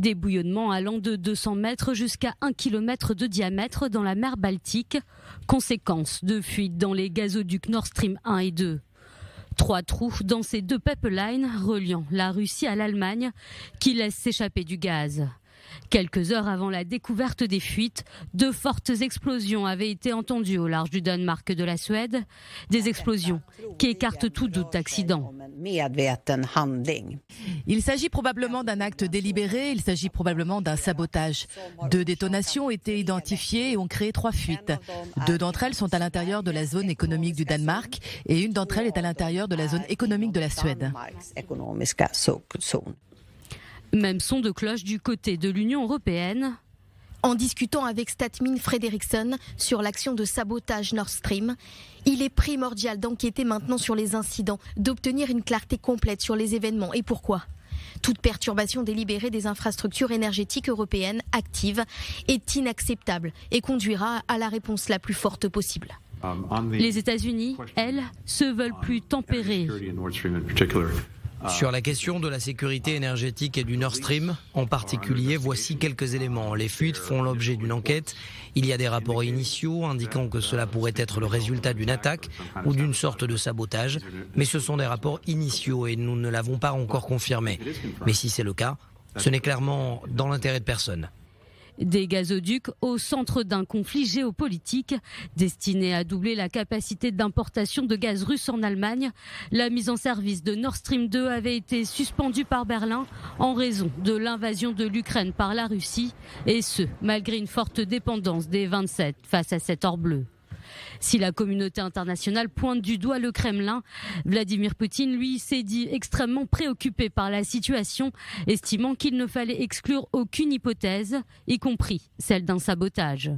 Des bouillonnements allant de 200 mètres jusqu'à 1 km de diamètre dans la mer Baltique, conséquence de fuites dans les gazoducs Nord Stream 1 et 2. 3 trous dans ces 2 pipelines reliant la Russie à l'Allemagne qui laissent s'échapper du gaz. Quelques heures avant la découverte des fuites, 2 fortes explosions avaient été entendues au large du Danemark et de la Suède. Des explosions qui écartent tout doute d'accident. Il s'agit probablement d'un acte délibéré, il s'agit probablement d'un sabotage. 2 détonations ont été identifiées et ont créé 3 fuites. 2 d'entre elles sont à l'intérieur de la zone économique du Danemark et une d'entre elles est à l'intérieur de la zone économique de la Suède. Même son de cloche du côté de l'Union européenne. En discutant avec Statmin Frederiksen sur l'action de sabotage Nord Stream, il est primordial d'enquêter maintenant sur les incidents, d'obtenir une clarté complète sur les événements et pourquoi. Toute perturbation délibérée des infrastructures énergétiques européennes actives est inacceptable et conduira à la réponse la plus forte possible. Les États-Unis, elles, se veulent plus tempérées. Sur la question de la sécurité énergétique et du Nord Stream, en particulier, voici quelques éléments. Les fuites font l'objet d'une enquête. Il y a des rapports initiaux indiquant que cela pourrait être le résultat d'une attaque ou d'une sorte de sabotage. Mais ce sont des rapports initiaux et nous ne l'avons pas encore confirmé. Mais si c'est le cas, ce n'est clairement dans l'intérêt de personne. Des gazoducs au centre d'un conflit géopolitique destiné à doubler la capacité d'importation de gaz russe en Allemagne. La mise en service de Nord Stream 2 avait été suspendue par Berlin en raison de l'invasion de l'Ukraine par la Russie, et ce, malgré une forte dépendance des 27 face à cet or bleu. Si la communauté internationale pointe du doigt le Kremlin, Vladimir Poutine, lui, s'est dit extrêmement préoccupé par la situation, estimant qu'il ne fallait exclure aucune hypothèse, y compris celle d'un sabotage.